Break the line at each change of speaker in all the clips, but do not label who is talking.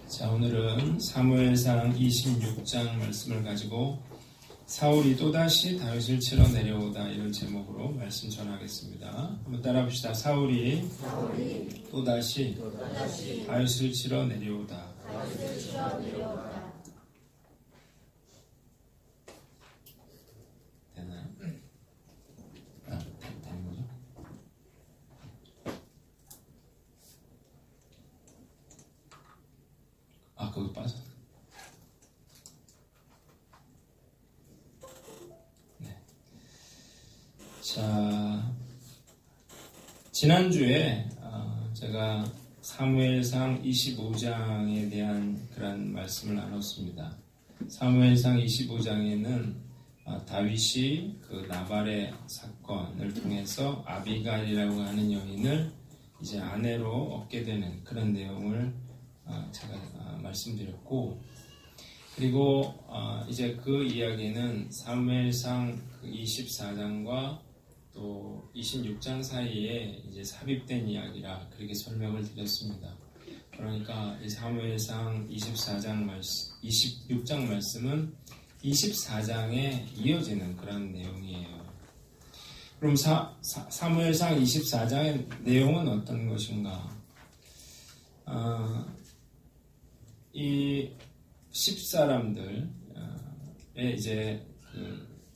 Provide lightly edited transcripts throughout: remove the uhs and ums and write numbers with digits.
자, 오늘은 사무엘상 26장 말씀을 가지고 사울이 또다시 다윗을 치러 내려오다 이런 제목으로 말씀 전하겠습니다. 한번 따라 봅시다. 사울이 또다시 다윗을 치러 내려오다. 되나요? 되는 거죠? 거기 빠졌네. 네. 자, 지난주에 제가 사무엘상 25장에 대한 그런 말씀을 나눴습니다. 사무엘상 25장에는 다윗이 그 나발의 사건을 통해서 아비가일이라고 하는 여인을 이제 아내로 얻게 되는 그런 내용을 제가 말씀드렸고, 그리고 이제 그 이야기는 사무엘상 24장과 또 26장 사이에 이제 삽입된 이야기라 그렇게 설명을 드렸습니다. 그러니까 이 사무엘상 26장 말씀은 24장에 이어지는 그런 내용이에요. 그럼 사무엘상 24장의 내용은 어떤 것인가? 이 10사람들에 이제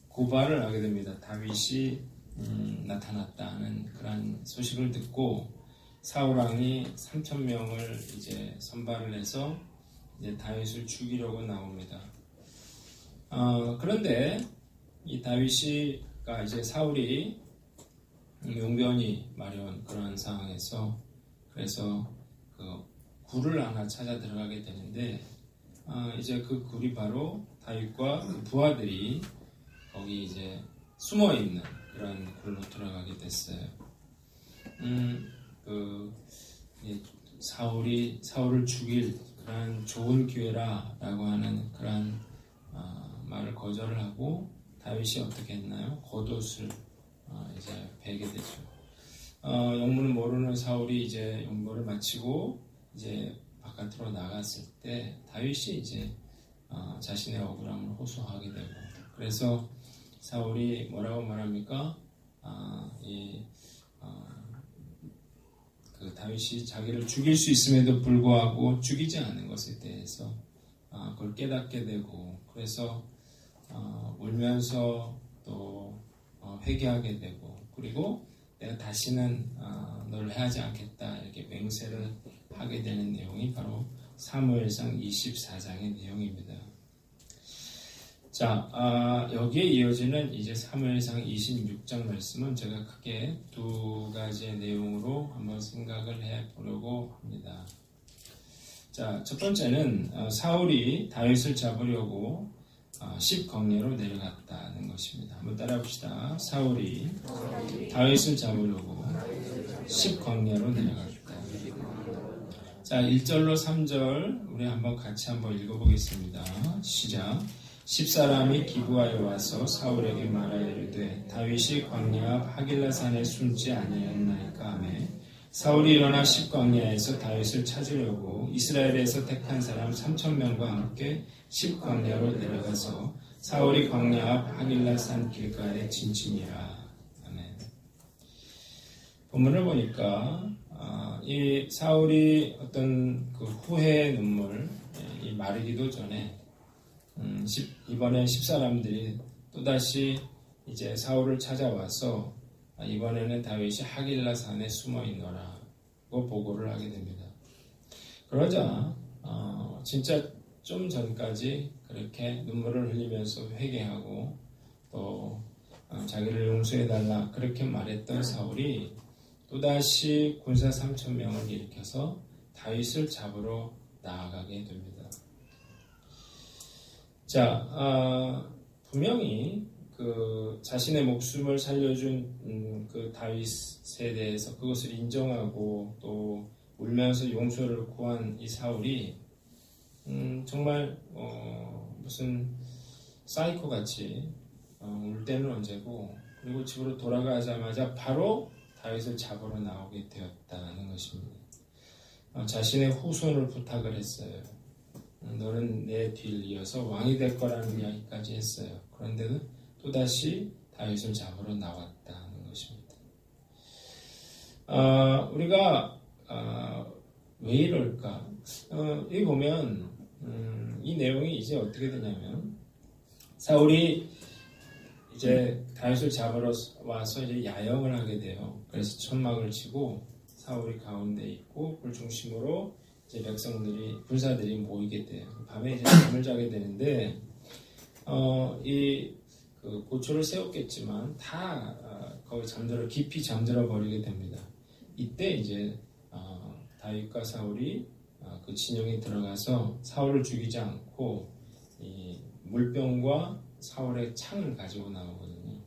고발을 하게 됩니다. 다윗이 나타났다는 그런 소식을 듣고 사울왕이 3,000명을 이제 선발을 해서 이제 다윗을 죽이려고 나옵니다. 그런데 이 다윗이가 이제 사울이 용변이 마려운 그런 상황에서 그래서 굴을 하나 찾아 들어가게 되는데 이제 그 굴이 바로 다윗과 그 부하들이 거기 이제 숨어 있는 그런 굴로 들어가게 됐어요. 사울을 죽일 그런 좋은 기회라라고 하는 그런 말을 거절을 하고 다윗이 어떻게 했나요? 겉옷을 이제 베게 되죠. 용무는 모르는 사울이 이제 용모를 마치고 이제 바깥으로 나갔을 때 다윗이 이제 자신의 억울함을 호소하게 되고, 그래서 사울이 뭐라고 말합니까? 다윗이 자기를 죽일 수 있음에도 불구하고 죽이지 않은 것에 대해서 그걸 깨닫게 되고, 그래서 울면서 또 회개하게 되고, 그리고 내가 다시는 널 해하지 않겠다 이렇게 맹세를 하게 되는 내용이 바로 사무엘상 24장의 내용입니다. 자, 여기에 이어지는 이제 사무엘상 26장 말씀은 제가 크게 두 가지의 내용으로 한번 생각을 해보려고 합니다. 자, 첫 번째는 사울이 다윗을 잡으려고 10광야로 내려갔다는 것입니다. 한번 따라 봅시다. 사울이 다윗을 잡으려고 10광야로 내려갔다. 자, 1절로 3절 우리 한번 같이 한번 읽어보겠습니다. 시작. 10사람이 기브아에 와서 사울에게 말하여 이르되 다윗이 광야 앞 하길라산에 숨지 아니하였나이까 하며, 사울이 일어나 10광야에서 다윗을 찾으려고 이스라엘에서 택한 사람 3,000명과 함께 10광야로 내려가서 사울이 광야 앞 하길라산 길가에 진침이라. 아멘. 본문을 보니까 이 사울이 어떤 그 후회의 눈물 이 마르기도 전에 이번에 10사람들이 또다시 이제 사울을 찾아와서 이번에는 다윗이 하길라산에 숨어 있노라고 보고를 하게 됩니다. 그러자 진짜 좀 전까지 그렇게 눈물을 흘리면서 회개하고 또 자기를 용서해달라 그렇게 말했던 사울이 또다시 군사 3,000명을 일으켜서 다윗을 잡으러 나아가게 됩니다. 자, 분명히 그 자신의 목숨을 살려준 그 다윗에 대해서 그것을 인정하고 또 울면서 용서를 구한 이 사울이 정말 무슨 사이코 같이 울 때는 언제고, 그리고 집으로 돌아가자마자 바로 다윗을 잡으러 나오게 되었다는 것입니다. 자신의 후손을 부탁을 했어요. 너는 내 뒤를 이어서 왕이 될 거라는 이야기까지 했어요. 그런데도 또다시 다윗을 잡으러 나왔다는 것입니다. 우리가 왜 이럴까? 여기 보면 이 내용이 이제 어떻게 되냐면 사울이 이제 다윗을 잡으러 와서 이제 야영을 하게 돼요. 그래서 천막을 치고 사울이 가운데 있고 그걸 중심으로 이제 백성들이 군사들이 모이게 돼요. 밤에 이제 잠을 자게 되는데 그 고초를 세웠겠지만 다 거기 깊이 잠들어 버리게 됩니다. 이때 이제 다윗과 사울이 그 진영에 들어가서 사울을 죽이지 않고 이 물병과 사울의 창을 가지고 나오거든요.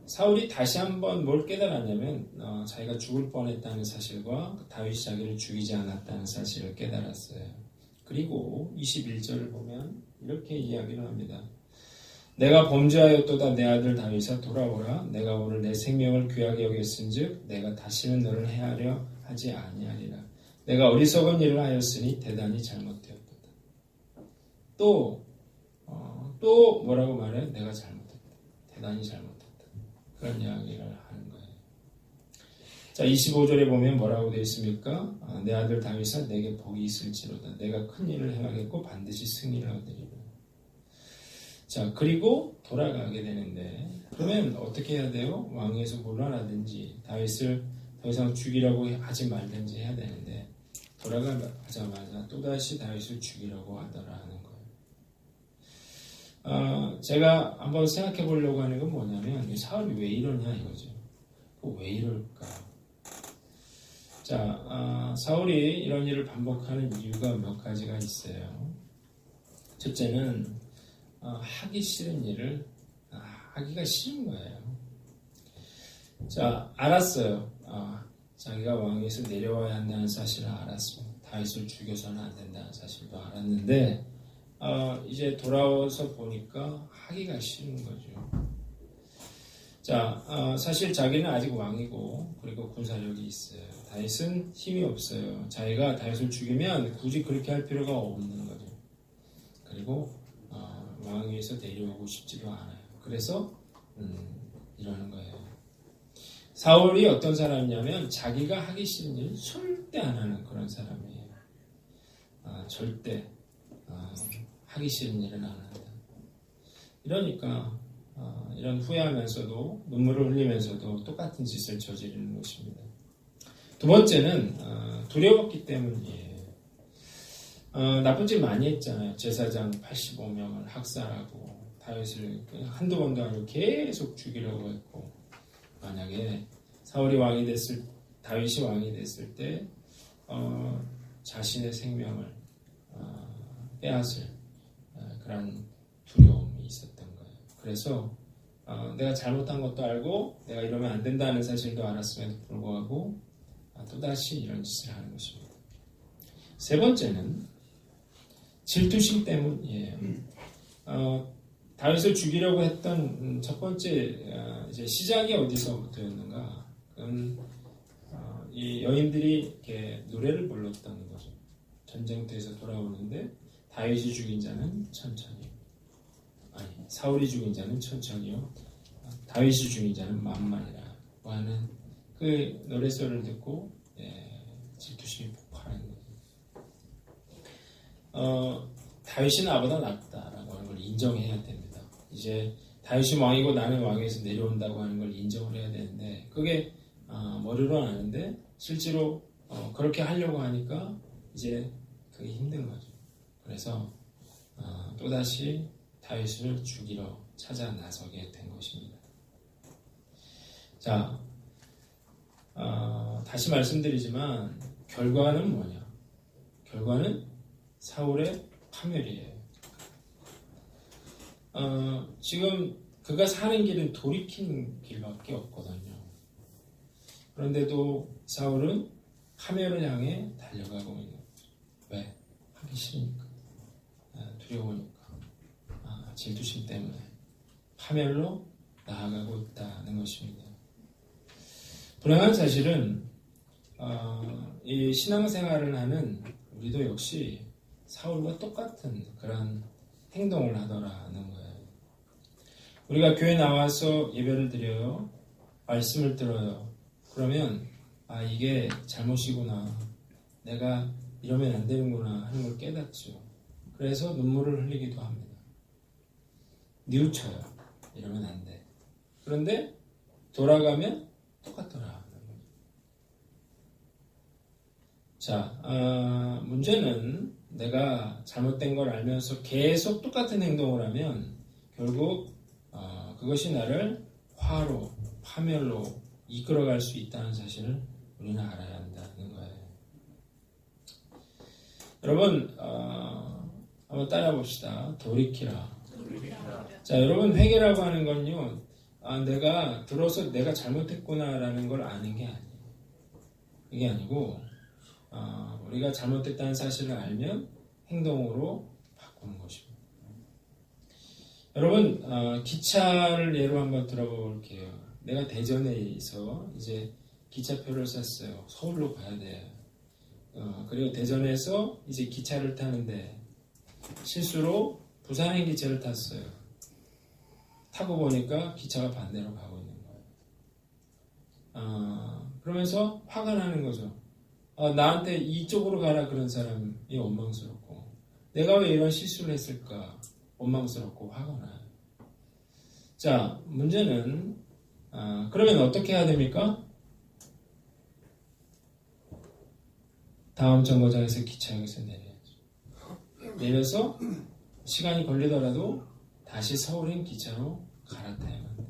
사울이 다시 한번 뭘 깨달았냐면 자기가 죽을 뻔했다는 사실과 다윗이 자기를 죽이지 않았다는 사실을 깨달았어요. 그리고 21절을 보면 이렇게 이야기를 합니다. 내가 범죄하였도다. 내 아들 다윗아 돌아오라. 내가 오늘 내 생명을 귀하게 여겼은즉 내가 다시는 너를 해하려 하지 아니하리라. 내가 어리석은 일을 하였으니 대단히 잘못되었도다. 또 뭐라고 말해? 내가 잘못했다. 대단히 잘못했다. 그런 이야기를 하는 거예요. 자, 25절에 보면 뭐라고 되어 있습니까? 내 아들 다윗아 내게 복이 있을지로다. 내가 큰 일을 행하겠고 반드시 승리를 얻으리라. 자, 그리고 돌아가게 되는데 그러면 어떻게 해야 돼요? 왕위에서 물러나든지 다윗을 더 이상 죽이라고 하지 말든지 해야 되는데 돌아가자마자 또다시 다윗을 죽이라고 하더라 하는 거예요. 제가 한번 생각해 보려고 하는 건 뭐냐면 사울이 왜 이러냐 이거죠. 왜 이럴까? 자, 사울이 이런 일을 반복하는 이유가 몇 가지가 있어요. 첫째는 하기 싫은 일을 하기가 싫은 거예요. 자, 알았어요. 자기가 왕위에서 내려와야 한다는 사실을 알았어. 다윗을 죽여서는 안 된다는 사실도 알았는데 이제 돌아와서 보니까 하기가 싫은 거죠. 자, 사실 자기는 아직 왕이고 그리고 군사력이 있어요. 다윗은 힘이 없어요. 자기가 다윗을 죽이면 굳이 그렇게 할 필요가 없는 거죠. 그리고 왕위에서 내려오고 싶지도 않아요. 그래서 이러는 거예요. 사울이 어떤 사람이냐면 자기가 하기 싫은 일을 절대 안 하는 그런 사람이에요. 절대 하기 싫은 일은 안 한다. 이러니까 이런 후회하면서도 눈물을 흘리면서도 똑같은 짓을 저지르는 것입니다. 두 번째는 두려웠기 때문이에요. 나쁜 짓 많이 했잖아요. 제사장 85명을 학살하고 다윗을 한두 번도 아니고 계속 죽이려고 했고 만약에 다윗이 왕이 됐을 때 자신의 생명을 빼앗을 그런 두려움이 있었던 거예요. 그래서 내가 잘못한 것도 알고 내가 이러면 안 된다는 사실도 알았음에도 불구하고 또다시 이런 짓을 하는 것입니다. 세 번째는 질투심 때문이에요. 다윗을 죽이려고 했던 첫 번째 이제 시작이 어디서부터였는가? 이 여인들이 이렇게 노래를 불렀다는 거죠. 전쟁터에서 돌아오는데 다윗이 죽인 자는 천천히, 사울이 죽인 자는 천천히요, 다윗이 죽인 자는 만만이라고 하는 그 노래소리를 듣고 질투심이 폭발한 거죠. 다윗이 나보다 낫다라고 하는 걸 인정해야 됩니다. 이제 다윗이 왕이고 나는 왕에서 내려온다고 하는 걸 인정을 해야 되는데 그게 머리로 아는데 실제로 그렇게 하려고 하니까 이제 그게 힘든 거죠. 그래서 또다시 다윗을 죽이러 찾아 나서게 된 것입니다. 자, 다시 말씀드리지만 결과는 뭐냐? 결과는 사울의 파멸이에요. 지금 그가 사는 길은 돌이키는 길밖에 없거든요. 그런데도 사울은 파멸을 향해 달려가고 있는 거죠. 왜? 하기 싫으니까, 두려우니까, 질투심 때문에 파멸로 나아가고 있다는 것입니다. 불행한 사실은 이 신앙생활을 하는 우리도 역시 사울과 똑같은 그런 행동을 하더라는 거예요. 우리가 교회 나와서 예배를 드려요. 말씀을 들어요. 그러면 이게 잘못이구나. 내가 이러면 안 되는구나 하는 걸 깨닫죠. 그래서 눈물을 흘리기도 합니다. 뉘우쳐요. 이러면 안 돼. 그런데 돌아가면 똑같더라. 자, 문제는 내가 잘못된 걸 알면서 계속 똑같은 행동을 하면 결국 그것이 나를 화로, 파멸로 이끌어갈 수 있다는 사실을 우리는 알아야 한다는 거예요. 여러분, 한번 따라 봅시다. 돌이키라. 자, 여러분, 회개라고 하는 건요, 내가 들어서 내가 잘못했구나라는 걸 아는 게 아니에요. 이게 아니고, 우리가 잘못됐다는 사실을 알면 행동으로 바꾸는 것입니다. 여러분, 기차를 예로 한번 들어볼게요. 내가 대전에서 이제 기차표를 샀어요. 서울로 가야 돼요. 그리고 대전에서 이제 기차를 타는데 실수로 부산행 기차를 탔어요. 타고 보니까 기차가 반대로 가고 있는 거예요. 그러면서 화가 나는 거죠. 나한테 이쪽으로 가라 그런 사람이 원망스럽고 내가 왜 이런 실수를 했을까 원망스럽고 화가 나요. 자, 문제는 그러면 어떻게 해야 됩니까? 다음 정거장에서 기차역에서 내려야죠. 내려서 시간이 걸리더라도 다시 서울행 기차로 갈아타야만 돼요.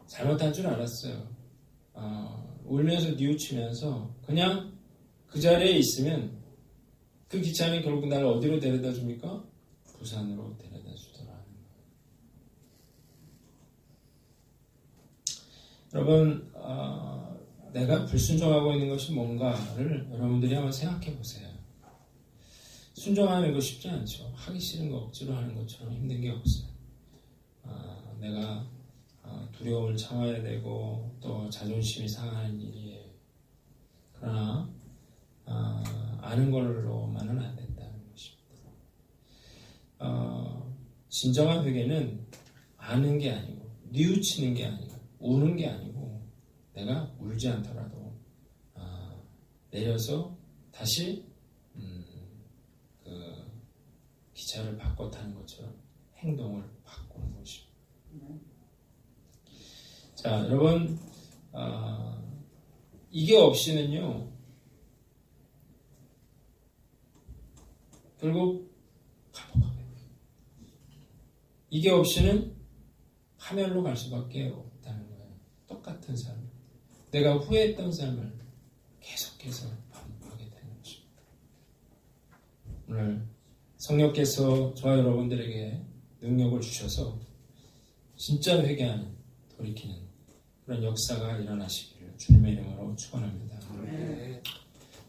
잘못한 줄 알았어요. 울면서 뉘우치면서 그냥 그 자리에 있으면 그 기차는 결국 나를 어디로 데려다 줍니까? 부산으로 데려다 주더라는 거예요. 여러분, 내가 불순종하고 있는 것이 뭔가를 여러분들이 한번 생각해 보세요. 순종하는 거 쉽지 않죠. 하기 싫은 거 억지로 하는 것처럼 힘든 게 없어요. 내가 두려움을 참아야 되고 또 자존심이 상하는 일이에요. 그러나 아는 걸로만은 안 된다는 것입니다. 진정한 회개는 아는 게 아니고 뉘우치는 게 아니고 우는 게 아니고 내가 울지 않더라도 내려서 다시 그 기차를 바꿔 타는 것처럼 행동을 바꾸는 것입니다. 자, 여러분, 이게 없이는요, 결국 반복하게 돼요. 이게 없이는 파멸로 갈 수밖에 없다는 거예요. 똑같은 삶, 내가 후회했던 삶을 계속해서 반복하게 되는 것입니다. 오늘 성령께서 저와 여러분들에게 능력을 주셔서 진짜 회개하는, 돌이키는 그런 역사가 일어나시기를 주님의 이름으로 축원합니다.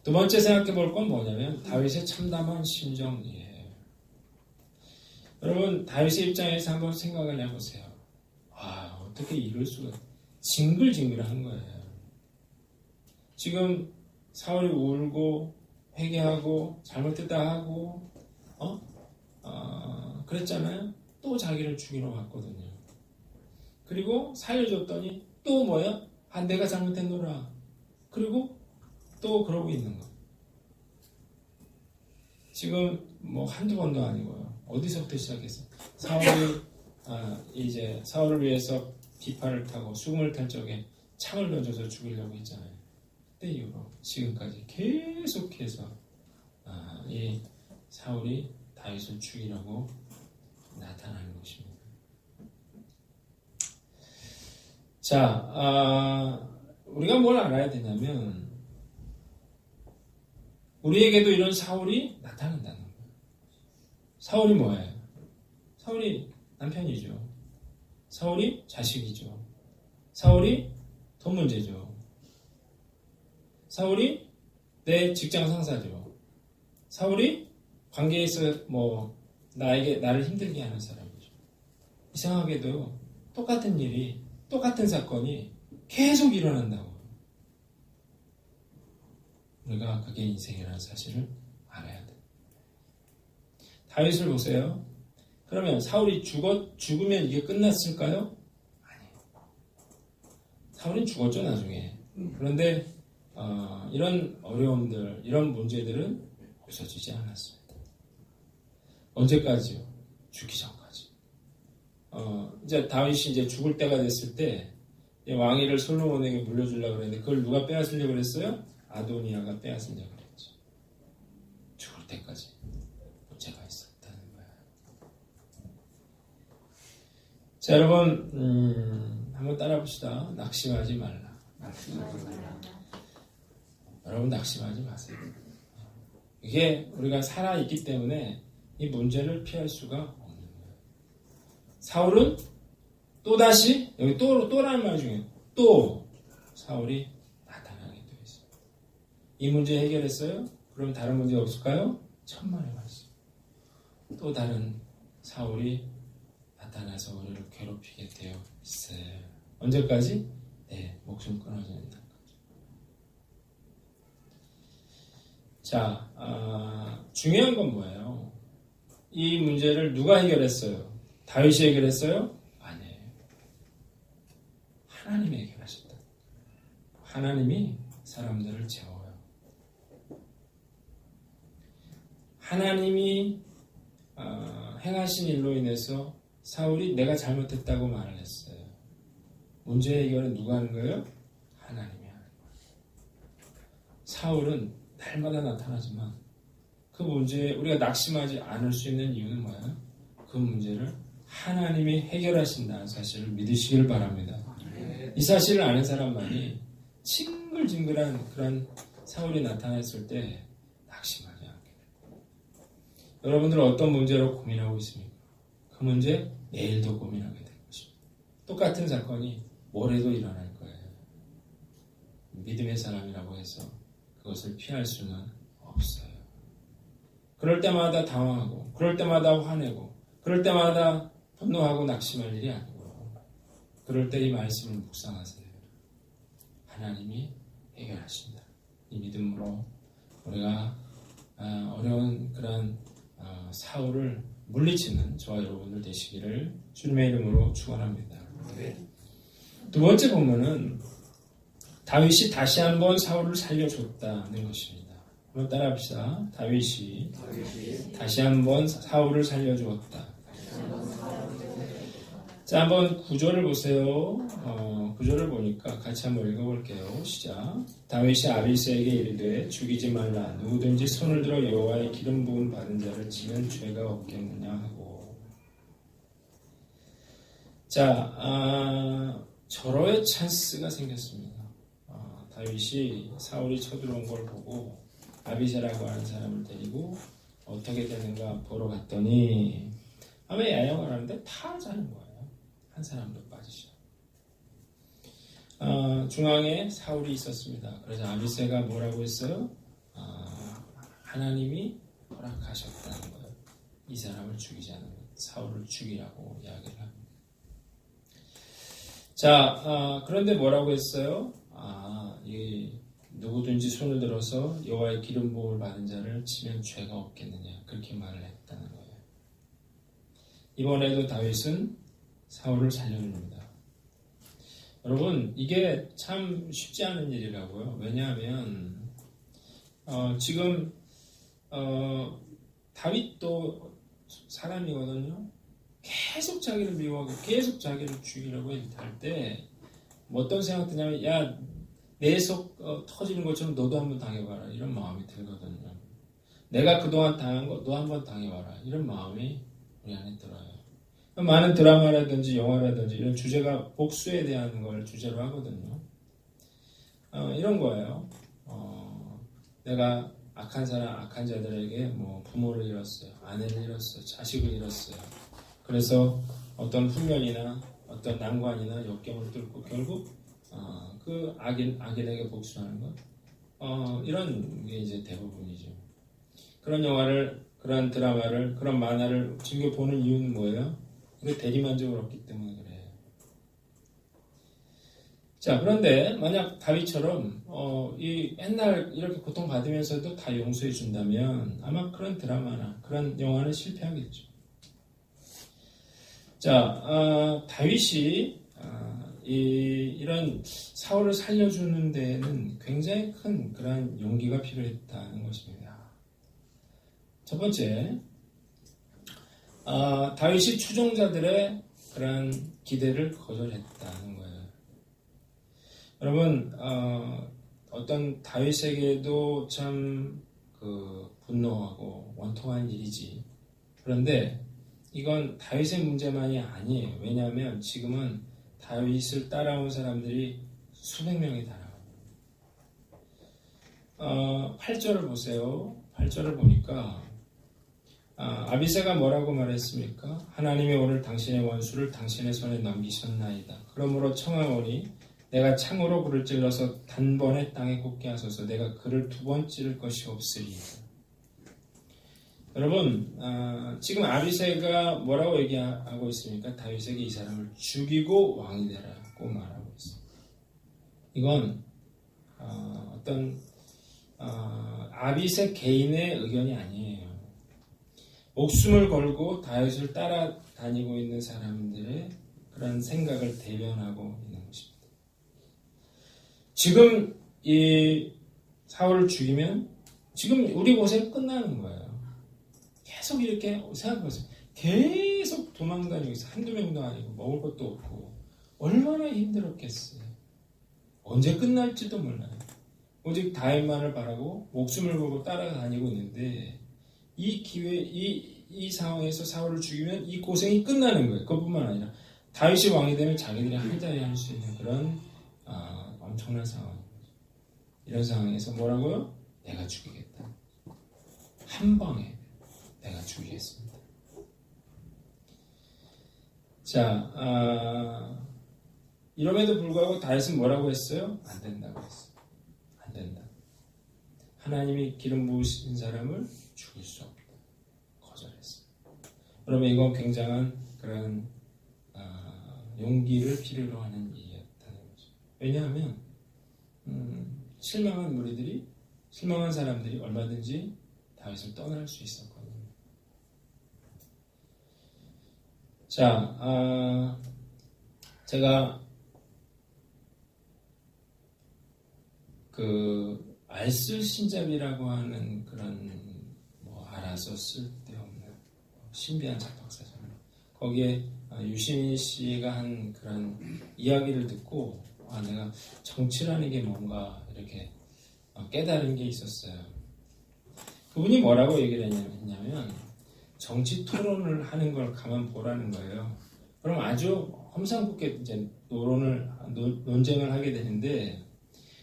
두 번째 생각해 볼 건 뭐냐면 다윗의 참담한 심정이에요. 여러분, 다윗의 입장에서 한번 생각을 해보세요. 어떻게 이럴 수가, 징글징글한 거예요. 지금 사울이 울고 회개하고 잘못했다 하고 그랬잖아요. 또 자기를 죽이러 갔거든요. 그리고 살려줬더니 또 뭐야? 내가 잘못했노라. 그리고 또 그러고 있는 거. 지금 뭐 한두 번도 아니고요. 어디서부터 시작해서 사울이 이제 사울을 위해서 비파를 타고 수금을 탈 적에 창을 던져서 죽이려고 했잖아요. 그때 이후로 지금까지 계속해서 이 사울이 다윗을 죽이려고 나타나는 것입니다. 자, 우리가 뭘 알아야 되냐면 우리에게도 이런 사울이 나타난다는 거예요. 사울이 뭐예요? 사울이 남편이죠. 사울이 자식이죠. 사울이 돈 문제죠. 사울이 내 직장 상사죠. 사울이 관계에서 나를 힘들게 하는 사람이죠. 이상하게도 똑같은 일이, 똑같은 사건이 계속 일어난다고. 우리가 그게 인생이라는 사실을 알아야 돼. 다윗을 보세요. 그러면 사울이 죽으면 이게 끝났을까요? 아니에요. 사울이 죽었죠, 나중에. 그런데 이런 어려움들, 이런 문제들은 없어지지 않았습니다. 언제까지요? 죽기 전까지. 이제 다윗이 이제 죽을 때가 됐을 때 왕위를 솔로몬에게 물려주려고 그랬는데 그걸 누가 빼앗으려고 그랬어요? 아도니아가 빼앗으려고 그랬죠. 죽을 때까지 문제가 있었다는 거예요. 자, 여러분 한번 따라봅시다. 낙심하지 말라. 여러분 낙심하지 마세요. 이게 우리가 살아있기 때문에 이 문제를 피할 수가 없는 거예요. 사울은 또다시 여기 또라는 말 중에 또 사울이 나타나게 되어 있어요. 이 문제 해결했어요? 그럼 다른 문제 없을까요? 천만의 말씀. 또 다른 사울이 나타나서 우리를 괴롭히게 되어 있어요. 언제까지? 네, 목숨 끊어지는 날까지. 자, 중요한 건 뭐예요? 이 문제를 누가 해결했어요? 다윗이 해결했어요? 아니에요. 하나님이 해결하셨다. 하나님이 사람들을 재워요. 하나님이 행하신 일로 인해서 사울이 내가 잘못했다고 말을 했어요. 문제 해결은 누가 하는 거예요? 하나님이 하는 거예요. 사울은 날마다 나타나지만 그 문제에 우리가 낙심하지 않을 수 있는 이유는 뭐예요? 그 문제를 하나님이 해결하신다는 사실을 믿으시길 바랍니다. 이 사실을 아는 사람만이 징글징글한 그런 사울이 나타났을 때 낙심하지 않게 됩니다. 여러분들은 어떤 문제로 고민하고 있습니까? 그 문제 내일도 고민하게 될 것입니다. 똑같은 사건이 모레도 일어날 거예요. 믿음의 사람이라고 해서 그것을 피할 수는 없어요. 그럴 때마다 당황하고, 그럴 때마다 화내고, 그럴 때마다 분노하고 낙심할 일이 아니고, 그럴 때 이 말씀을 묵상하세요. 하나님이 해결하신다. 이 믿음으로 우리가 어려운 그런 사울을 물리치는 저와 여러분들 되시기를 주님의 이름으로 축원합니다. 두 번째 본문은 다윗이 다시 한번 사울을 살려줬다는 것입니다. 한번 따라합시다. 다윗이 다시 한번 사울을 살려주었다. 자, 한번 구절을 보세요. 구절을 보니까 같이 한번 읽어볼게요. 시작. 다윗이 아비새에게 이르되 죽이지 말라. 누구든지 손을 들어 여호와의 기름 부음 받은 자를 치면 죄가 없겠느냐 하고. 자, 절호의 찬스가 생겼습니다. 다윗이 사울이 쳐들어온 걸 보고 아비새라고 하는 사람을 데리고 어떻게 되는가 보러 갔더니 아마 야영을 하는데 다 자는 거예요. 한 사람도 빠지죠. 중앙에 사울이 있었습니다. 그래서 아비새가 뭐라고 했어요? 하나님이 허락하셨다는 거예요. 이 사람을 죽이지 않는 것, 사울을 죽이라고 이야기를 합니다. 자, 그런데 뭐라고 했어요? 누구든지 손을 들어서 여호와의 기름 부음을 받은 자를 치면 죄가 없겠느냐, 그렇게 말을 했다는 거예요. 이번에도 다윗은 사울을 살려줍니다. 여러분, 이게 참 쉽지 않은 일이라고요. 왜냐하면 지금 다윗도 사람이거든요. 계속 자기를 미워하고 계속 자기를 죽이려고 할 때 어떤 생각 드냐면, 야, 내 속 터지는 것처럼 너도 한번 당해봐라, 이런 마음이 들거든요. 내가 그동안 당한 거 너 한번 당해봐라, 이런 마음이 우리 안에 들어요. 많은 드라마라든지 영화라든지 이런 주제가 복수에 대한 걸 주제로 하거든요. 이런 거예요. 내가 악한 자들에게 뭐 부모를 잃었어요, 아내를 잃었어요, 자식을 잃었어요. 그래서 어떤 훈련이나 어떤 난관이나 역경을 뚫고 결국 그 악인에게 복수하는 것, 이런 게 이제 대부분이죠. 그런 영화를, 그런 드라마를, 그런 만화를 즐겨 보는 이유는 뭐예요? 우리 대리만족을 얻기 때문에 그래요. 자, 그런데 만약 다윗처럼 이 맨날 이렇게 고통받으면서도 다 용서해 준다면 아마 그런 드라마나 그런 영화는 실패하겠죠. 자, 다윗이 이런 사울을 살려주는 데에는 굉장히 큰 그런 용기가 필요했다는 것입니다. 첫 번째, 다윗이 추종자들의 그런 기대를 거절했다는 거예요. 여러분, 어떤 다윗에게도 참 분노하고 원통한 일이지. 그런데 이건 다윗의 문제만이 아니에요. 왜냐하면 지금은 다윗을 따라온 사람들이 수백 명이 달아요. 8절을 보세요. 8절을 보니까 아비새가 뭐라고 말했습니까? 하나님이 오늘 당신의 원수를 당신의 손에 넘기셨나이다. 그러므로 청하오니 내가 창으로 그를 찔러서 단번에 땅에 꽂게 하소서. 내가 그를 두 번 찌를 것이 없으리이다. 여러분, 지금 아비새가 뭐라고 얘기하고 있습니까? 다윗에게 이 사람을 죽이고 왕이 되라고 말하고 있습니다. 이건 어떤 아비새 개인의 의견이 아니에요. 목숨을 걸고 다윗을 따라다니고 있는 사람들의 그런 생각을 대변하고 있는 것입니다. 지금 이 사울을 죽이면 지금 우리 고생 끝나는 거예요. 계속 이렇게 생각해보세요. 계속 도망다니고 있어. 한두 명도 아니고 먹을 것도 없고 얼마나 힘들었겠어요. 언제 끝날지도 몰라요. 오직 다윗만을 바라고 목숨을 걸고 따라다니고 있는데 이 기회, 이 상황에서 사울을 죽이면 이 고생이 끝나는 거예요. 그것뿐만 아니라 다윗이 왕이 되면 자기들이 한 자리에 할 수 있는 그런 엄청난 상황입니다. 이런 상황에서 뭐라고요? 내가 죽이겠다. 한 방에 내가 죽이겠습니다. 자, 이럼에도 불구하고 다윗은 뭐라고 했어요? 안 된다고 했어요. 안 된다. 하나님이 기름 부으신 사람을 죽일 수 없다. 거절했어요. 그러면 이건 굉장한 그런 용기를 필요로 하는 일이었다는 거죠. 왜냐하면 실망한 사람들이 얼마든지 다윗을 떠날 수 있었거든요. 자, 제가 알쓸신잡이라고 하는 그런 알아서 쓸데없는 신비한 잡학사전 거기에 유시민 씨가 한 그런 이야기를 듣고 내가 정치라는 게 뭔가 이렇게 깨달은 게 있었어요. 그분이 뭐라고 얘기를 했냐면 정치 토론을 하는 걸 가만 보라는 거예요. 그럼 아주 험상궂게 이제 논쟁을 하게 되는데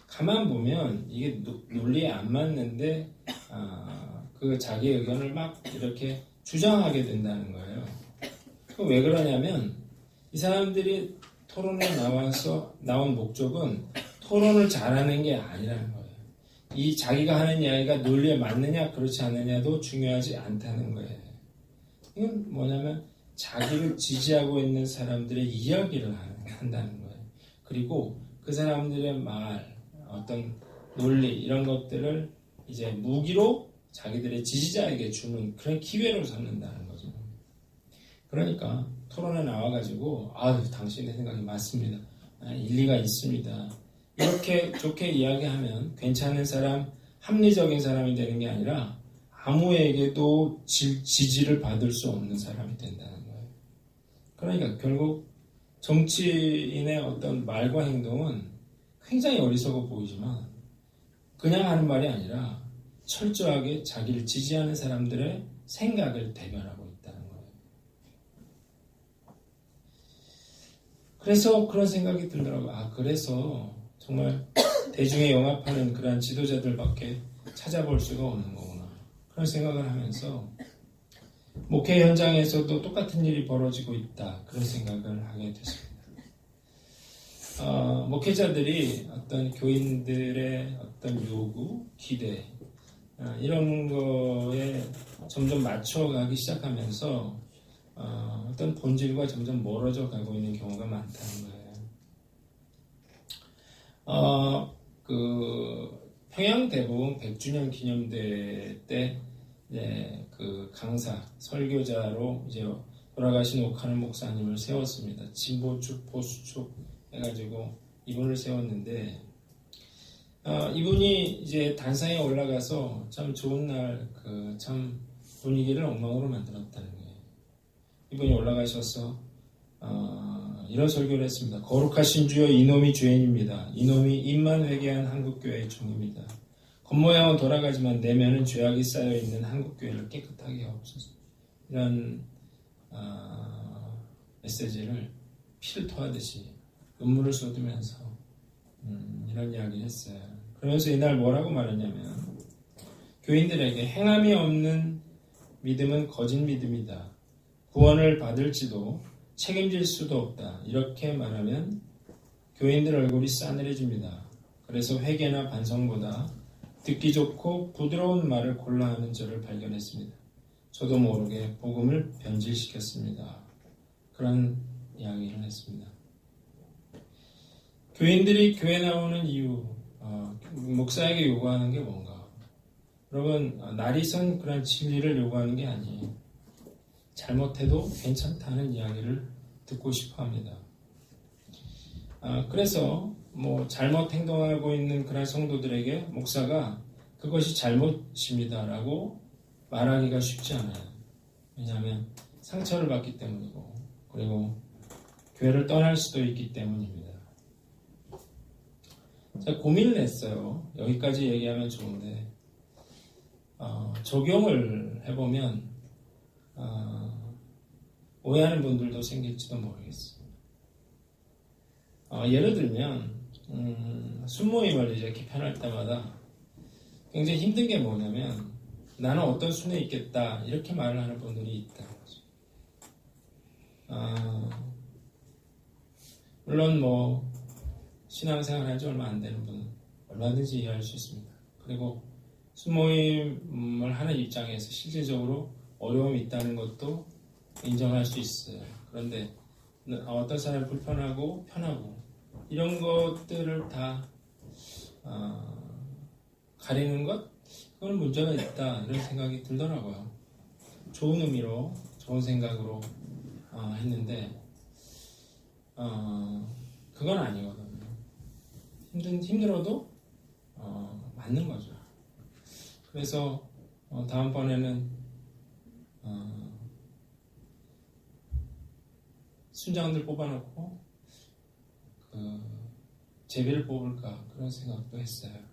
가만 보면 이게 논리에 안 맞는데 그 자기 의견을 막 이렇게 주장하게 된다는 거예요. 왜 그러냐면 이 사람들이 토론에 나온 목적은 토론을 잘하는 게 아니라는 거예요. 이 자기가 하는 이야기가 논리에 맞느냐 그렇지 않느냐도 중요하지 않다는 거예요. 이건 뭐냐면 자기를 지지하고 있는 사람들의 이야기를 한다는 거예요. 그리고 그 사람들의 말, 어떤 논리 이런 것들을 이제 무기로 자기들의 지지자에게 주는 그런 기회로 삼는다는 거죠. 그러니까 토론에 나와가지고 당신의 생각이 맞습니다. 일리가 있습니다. 이렇게 좋게 이야기하면 괜찮은 사람, 합리적인 사람이 되는 게 아니라 아무에게도 지지를 받을 수 없는 사람이 된다는 거예요. 그러니까 결국 정치인의 어떤 말과 행동은 굉장히 어리석어 보이지만 그냥 하는 말이 아니라 철저하게 자기를 지지하는 사람들의 생각을 대변하고 있다는 거예요. 그래서 그런 생각이 들더라고요. 그래서 정말 대중에 영합하는 그러한 지도자들밖에 찾아볼 수가 없는 거구나. 그런 생각을 하면서 목회 현장에서도 똑같은 일이 벌어지고 있다. 그런 생각을 하게 됐습니다. 목회자들이 어떤 교인들의 어떤 요구, 기대 이런 거에 점점 맞춰가기 시작하면서 어떤 본질과 점점 멀어져 가고 있는 경우가 많다는 거예요. 평양대보음 100주년 기념대회 때 그 강사, 설교자로 이제 돌아가신 오카노 목사님을 세웠습니다. 진보축, 보수축 해가지고 이분을 세웠는데, 이분이 이제 단상에 올라가서 참 좋은 날, 참 분위기를 엉망으로 만들었다는 거예요. 이분이 올라가셔서, 이런 설교를 했습니다. 거룩하신 주여, 이놈이 죄인입니다. 이놈이 입만 회개한 한국교회의 종입니다. 겉모양은 돌아가지만 내면은 죄악이 쌓여있는 한국교회를 깨끗하게 하옵소서. 이런 메시지를 피를 토하듯이 눈물을 쏟으면서 이런 이야기를 했어요. 그러면서 이날 뭐라고 말했냐면, 교인들에게 행함이 없는 믿음은 거짓 믿음이다. 구원을 받을지도 책임질 수도 없다. 이렇게 말하면 교인들 얼굴이 싸늘해집니다. 그래서 회개나 반성보다 듣기 좋고 부드러운 말을 골라 하는 저를 발견했습니다. 저도 모르게 복음을 변질시켰습니다. 그런 이야기를 했습니다. 교인들이 교회 나오는 이유, 목사에게 요구하는 게 뭔가? 여러분, 날이 선 그런 진리를 요구하는 게 아니에요. 잘못해도 괜찮다는 이야기를 듣고 싶어 합니다. 그래서 잘못 행동하고 있는 그런 성도들에게 목사가 그것이 잘못입니다라고 말하기가 쉽지 않아요. 왜냐하면 상처를 받기 때문이고, 그리고 교회를 떠날 수도 있기 때문입니다. 제가 고민을 했어요. 여기까지 얘기하면 좋은데, 적용을 해보면 오해하는 분들도 생길지도 모르겠어요. 예를 들면 순모임을 이제 개편할 때마다 굉장히 힘든 게 뭐냐면, 나는 어떤 순에 있겠다 이렇게 말을 하는 분들이 있다는 거죠. 물론 신앙생활 한 지 얼마 안 되는 분은 얼마든지 이해할 수 있습니다. 그리고 순모임을 하는 입장에서 실질적으로 어려움이 있다는 것도 인정할 수 있어요. 그런데 어떤 사람이 불편하고 편하고 이런 것들을 다 가리는 것? 그건 문제가 있다, 이런 생각이 들더라고요. 좋은 의미로, 좋은 생각으로 했는데 그건 아니거든요. 힘들어도 맞는 거죠. 그래서 다음번에는 순장들 뽑아놓고 제비를 뽑을까, 그런 생각도 했어요.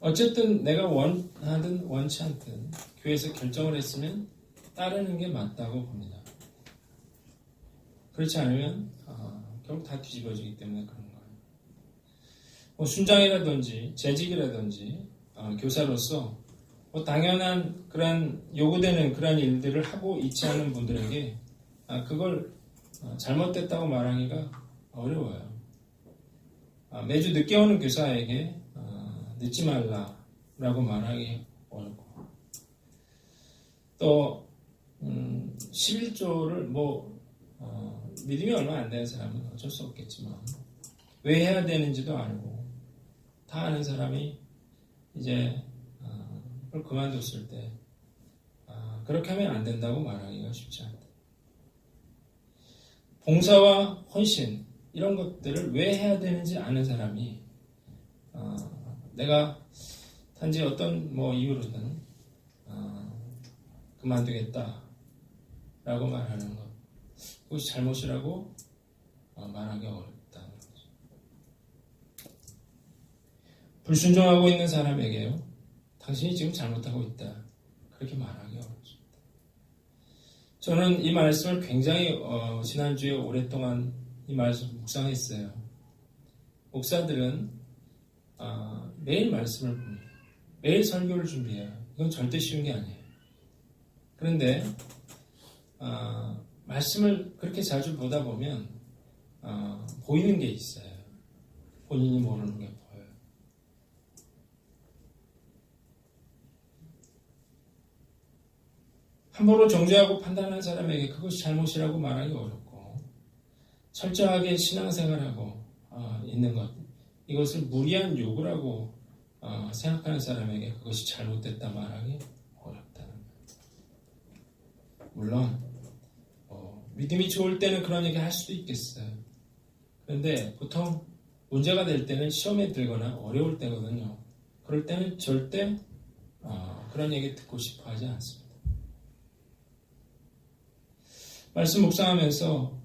어쨌든 내가 원하든 원치 않든 교회에서 결정을 했으면 따르는 게 맞다고 봅니다. 그렇지 않으면 결국 다 뒤집어지기 때문에 그런 거예요. 순장이라든지 재직이라든지 교사로서 당연한 그런 요구되는 그런 일들을 하고 있지 않은 분들에게 그걸 잘못됐다고 말하기가 어려워요. 매주 늦게 오는 교사에게 늦지 말라라고 말하기 어렵고, 또 11조를 믿음이 얼마 안 되는 사람은 어쩔 수 없겠지만 왜 해야 되는지도 알고 다 아는 사람이 이제 그걸 그만뒀을 때 그렇게 하면 안 된다고 말하기가 쉽지 않다. 봉사와 헌신, 이런 것들을 왜 해야 되는지 아는 사람이 내가 단지 어떤 이유로든 그만두겠다 라고 말하는 것, 그것이 잘못이라고 말하기 어렵다는 거죠. 불순종하고 있는 사람에게요, 당신이 지금 잘못하고 있다, 그렇게 말하기 어렵습니다. 저는 이 말씀을 굉장히 지난주에 오랫동안 이 말씀을 묵상했어요. 목사들은 매일 말씀을 봅니다. 매일 설교를 준비해요. 이건 절대 쉬운 게 아니에요. 그런데 말씀을 그렇게 자주 보다 보면 보이는 게 있어요. 본인이 모르는 게 보여요. 함부로 정죄하고 판단하는 사람에게 그것이 잘못이라고 말하기 어렵고, 철저하게 신앙생활하고 있는 것, 이것을 무리한 요구라고 생각하는 사람에게 그것이 잘못됐다 말하기 어렵다는 거예요. 물론 믿음이 좋을 때는 그런 얘기 할 수도 있겠어요. 그런데 보통 문제가 될 때는 시험에 들거나 어려울 때거든요. 그럴 때는 절대 그런 얘기 듣고 싶어 하지 않습니다. 말씀 묵상하면서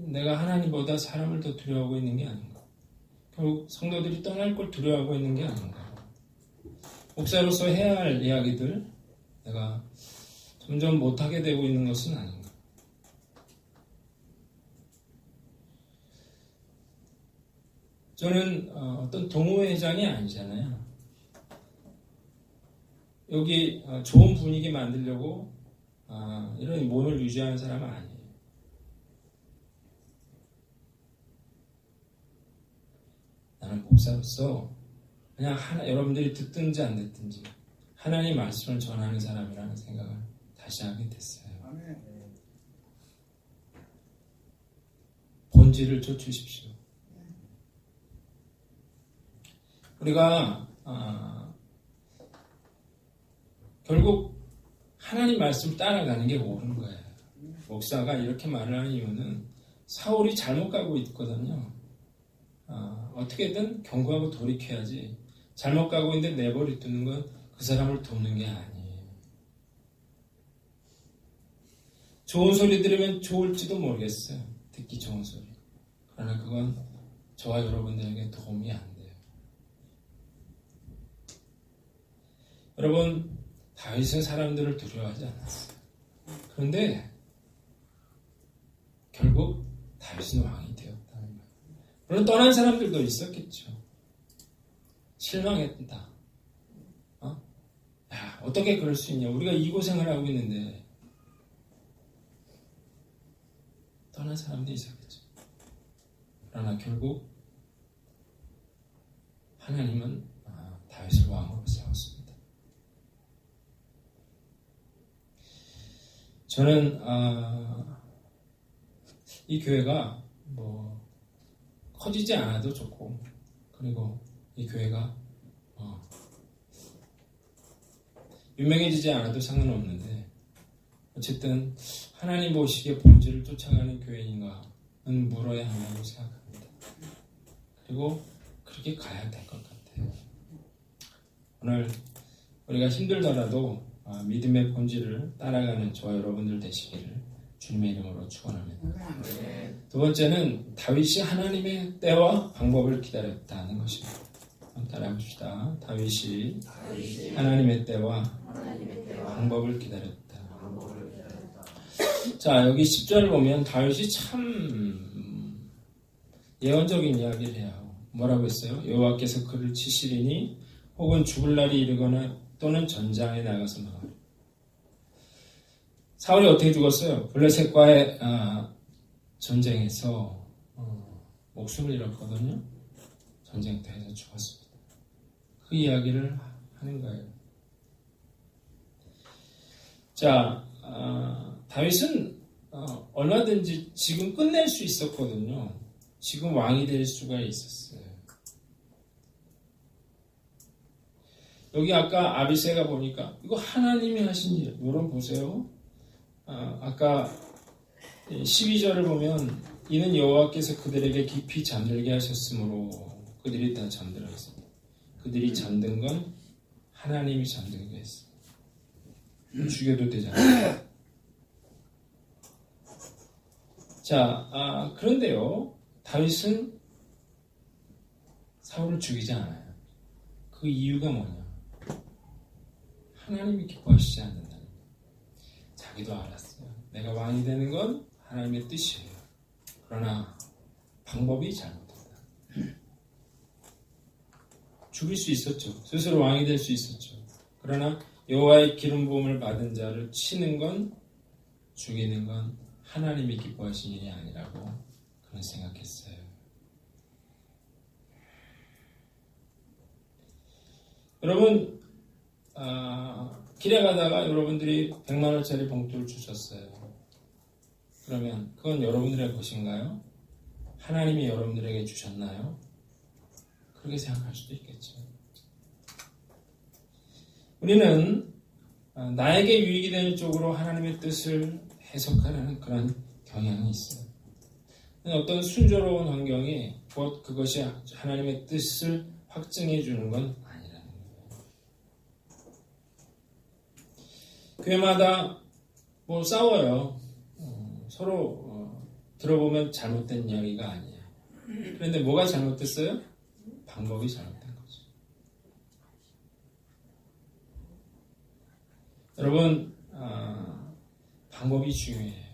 내가 하나님보다 사람을 더 두려워하고 있는 게 아닌가. 결국 성도들이 떠날 걸 두려워하고 있는 게 아닌가. 목사로서 해야 할 이야기들 내가 점점 못하게 되고 있는 것은 아닌가. 저는 어떤 동호회장이 아니잖아요. 여기 좋은 분위기 만들려고 이런 모임을 유지하는 사람은 아니에요. 나는 목사로서 그냥 여러분들이 듣든지 안 듣든지 하나님 말씀을 전하는 사람이라는 생각을 다시 하게 됐어요. 본질을 쫓으십시오. 우리가 결국 하나님 말씀 따라가는 게 옳은 거예요. 목사가 이렇게 말을 하는 이유는 사울이 잘못 가고 있거든요. 어떻게든 경고하고 돌이켜야지. 잘못 가고 있는데 내버려 두는 건 그 사람을 돕는 게 아니에요. 좋은 소리 들으면 좋을지도 모르겠어요. 듣기 좋은 소리. 그러나 그건 저와 여러분들에게 도움이 안 돼요. 여러분, 다윗은 사람들을 두려워하지 않았어요. 그런데 결국 다윗은 왕이 되었다는 거예요. 물론 떠난 사람들도 있었겠죠. 실망했다. 야, 어떻게 그럴 수 있냐. 우리가 이 고생을 하고 있는데. 떠난 사람도 있었겠죠. 그러나 결국 하나님은 다윗을 왕으로 세웠습니다. 저는 이 교회가 커지지 않아도 좋고, 그리고 이 교회가 유명해지지 않아도 상관없는데, 어쨌든 하나님 보시기에 본질을 쫓아가는 교회인가는 물어야 한다고 생각합니다. 그리고 그렇게 가야 될 것 같아요. 오늘 우리가 힘들더라도 믿음의 본질을 따라가는 저와 여러분들 되시기를 주님의 이름으로 축원합니다. 두 번째는 다윗이 하나님의 때와 방법을 기다렸다는 것입니다. 따라합시다. 다윗이 하나님의 때와 방법을 기다렸다. 자, 여기 10절을 보면 다윗이 참 예언적인 이야기를 해요. 뭐라고 했어요? 여호와께서 그를 치시리니 혹은 죽을 날이 이르거나 또는 전장에 나가서 나가리. 사울이 어떻게 죽었어요? 블레셋과의 전쟁에서 목숨을 잃었거든요. 전쟁터에서 죽었습니다. 그 이야기를 하는 거예요. 자, 다윗은 얼마든지 지금 끝낼 수 있었거든요. 지금 왕이 될 수가 있었어요. 여기 아까 아비새가 보니까 이거 하나님이 하신 일. 여러분 보세요. 아까 12절을 보면 이는 여호와께서 그들에게 깊이 잠들게 하셨으므로 그들이 다 잠들었습니다. 그들이 잠든 건 하나님이 잠들게 했어요. 죽여도 되잖아요. 자, 그런데요, 다윗은 사울을 죽이지 않아요. 그 이유가 뭐냐? 하나님이 기뻐하시지 않는다는 거예요. 자기도 알았어요. 내가 왕이 되는 건 하나님의 뜻이에요. 그러나 방법이 잘못됐다. 죽일 수 있었죠. 스스로 왕이 될 수 있었죠. 그러나 여호와의 기름 부음을 받은 자를 치는 건, 죽이는 건 하나님이 기뻐하신 일이 아니라고 그는 생각했어요. 여러분, 길에 가다가 여러분들이 100만 원짜리 봉투를 주셨어요. 그러면 그건 여러분들의 것인가요? 하나님이 여러분들에게 주셨나요? 그렇게 생각할 수도 있겠죠. 우리는 나에게 유익이 되는 쪽으로 하나님의 뜻을 해석하려는 그런 경향이 있어요. 어떤 순조로운 환경이 곧 그것이 하나님의 뜻을 확증해 주는 건 아니라는 거예요. 교회마다 뭐 싸워요. 서로 들어보면 잘못된 이야기가 아니에요. 그런데 뭐가 잘못됐어요? 방법이 잘못된 거죠. 여러분, 방법이 중요해요.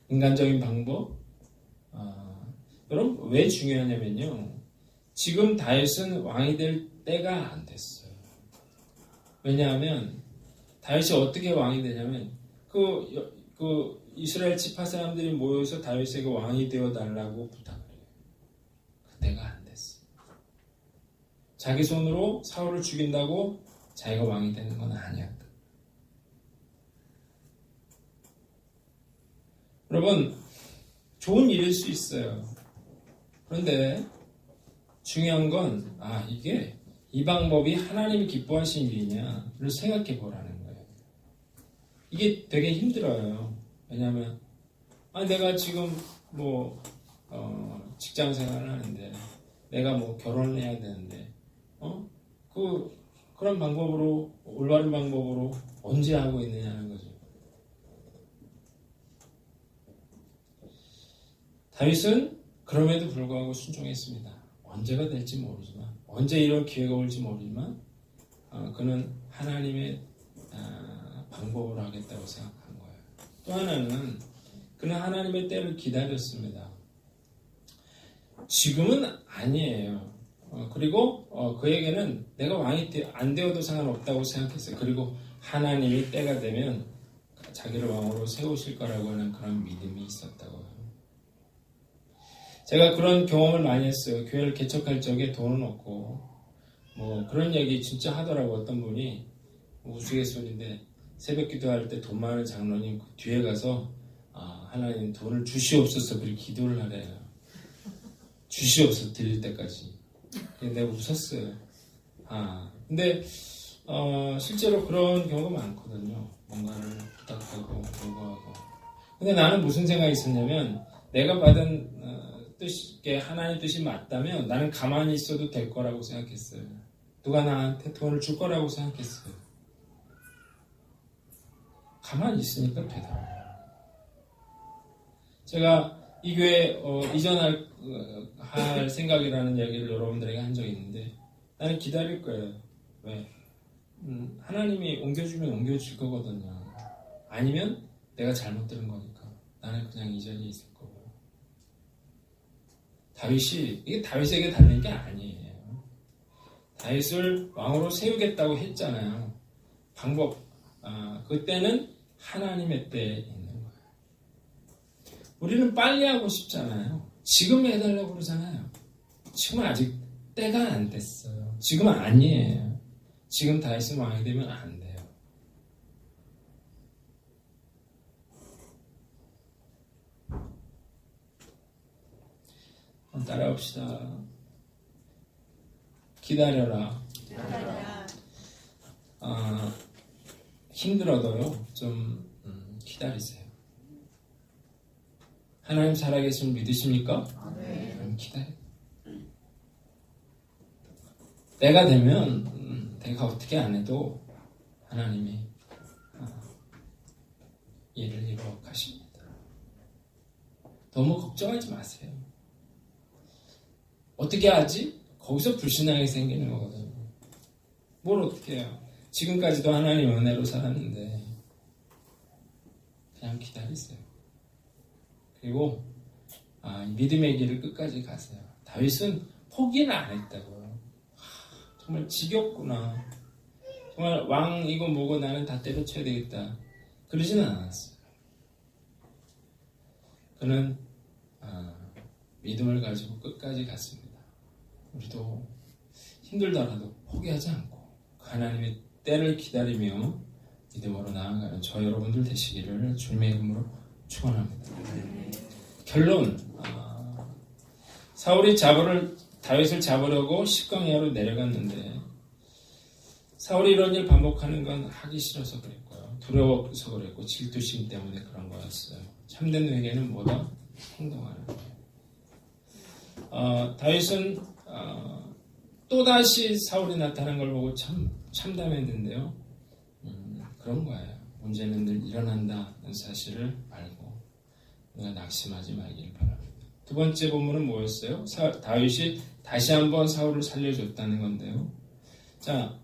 인간적인 방법. 여러분, 왜 중요하냐면요. 지금 다윗은 왕이 될 때가 안 됐어요. 왜냐하면 다윗이 어떻게 왕이 되냐면 그 이스라엘 지파 사람들이 모여서 다윗에게 왕이 되어 달라고 부탁을 해요. 그때가 안 됐어요. 자기 손으로 사울을 죽인다고 자기가 왕이 되는 건 아니었다. 여러분, 좋은 일일 수 있어요. 그런데 중요한 건 이게 이 방법이 하나님이 기뻐하시는 일이냐를 생각해 보라는 거예요. 이게 되게 힘들어요. 왜냐하면 내가 지금 직장 생활을 하는데 내가 결혼을 해야 되는데 그런 방법으로 올바른 방법으로 언제 하고 있느냐는 거죠. 다윗은 그럼에도 불구하고 순종했습니다. 언제가 될지 모르지만 언제 이런 기회가 올지 모르지만 그는 하나님의 방법으로 하겠다고 생각한 거예요. 또 하나는 그는 하나님의 때를 기다렸습니다. 지금은 아니에요. 그리고 그에게는 내가 왕이 안 되어도 상관없다고 생각했어요. 그리고 하나님이 때가 되면 자기를 왕으로 세우실 거라고 하는 그런 믿음이 있었다고요. 제가 그런 경험을 많이 했어요. 교회를 개척할 적에 돈은 없고 그런 얘기 진짜 하더라고. 어떤 분이 우스갯소리인데 새벽 기도할 때 돈 많은 장로님 그 뒤에 가서 하나님 돈을 주시옵소서 그렇게 기도를 하래요. 주시옵소서 드릴 때까지. 내가 웃었어요. 근데 실제로 그런 경우가 많거든요. 뭔가를 부탁하고 요구하고. 근데 나는 무슨 생각이 있었냐면 내가 받은 뜻이 하나님 뜻이 맞다면 나는 가만히 있어도 될 거라고 생각했어요. 누가 나한테 돈을 줄 거라고 생각했어요. 가만히 있으니까 되더라고요. 제가 이 교회 이전할 할 생각이라는 얘기를 여러분들에게 한 적이 있는데 나는 기다릴 거예요. 왜? 하나님이 옮겨주면 옮겨줄 거거든요. 아니면 내가 잘못 들은 거니까 나는 그냥 이 자리에 있을 거고. 이게 다윗에게 달린 게 아니에요. 다윗을 왕으로 세우겠다고 했잖아요. 방법, 그때는 하나님의 때에 있는 거예요. 우리는 빨리 하고 싶잖아요. 지금 해달라고 그러잖아요. 지금은 아직 때가 안 됐어요. 지금은 아니에요. 지금 다윗은 왕이 되면 안 돼요. 따라합시다. 기다려라. 힘들어도요, 좀 기다리세요. 하나님 살아계신 믿으십니까? 그럼 기다려. 때가 되면 내가 어떻게 안 해도 하나님이 일을 이루어 가십니다. 너무 걱정하지 마세요. 어떻게 하지? 거기서 불신앙이 생기는 거거든요. 뭘 어떻게 해요? 지금까지도 하나님 은혜로 살았는데 그냥 기다리세요. 그리고 믿음의 길을 끝까지 가세요. 다윗은 포기는 안 했다고요. 정말 지겹구나. 정말 왕이고 뭐고 나는 다 때려쳐야 되겠다. 그러지는 않았어요. 그는 믿음을 가지고 끝까지 갔습니다. 우리도 힘들더라도 포기하지 않고 하나님의 때를 기다리며 믿음으로 나아가는 저 여러분들 되시기를 주님의 이름으로 축원합니다. 결론, 사울이 다윗을 잡으려고 십광야로 내려갔는데 사울이 이런 일 반복하는 건 하기 싫어서 그랬고요. 두려워서 그랬고 질투심 때문에 그런 거였어요. 참된 회개는 뭐다? 행동하는 거예요. 다윗은 또다시 사울이 나타난 걸 보고 참 참담했는데요. 그런 거예요. 문제는 늘 일어난다는 사실을 알고 우리가 낙심하지 말길 바랍니다. 두 번째 본문은 뭐였어요? 다윗이 다시 한번 사울을 살려줬다는 건데요. 자,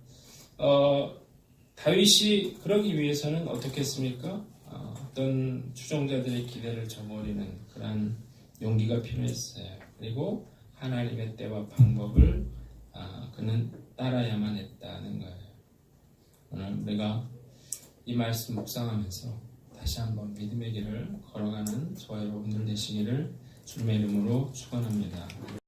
다윗이 그러기 위해서는 어떻게 했습니까? 어떤 추종자들의 기대를 저버리는 그런 용기가 필요했어요. 그리고 하나님의 때와 방법을 그는 따라야만 했다는 거예요. 오늘 우리가 이 말씀 묵상하면서 다시 한번 믿음의 길을 걸어가는 저와 여러분들 되시기를 주님의 이름으로 축원합니다.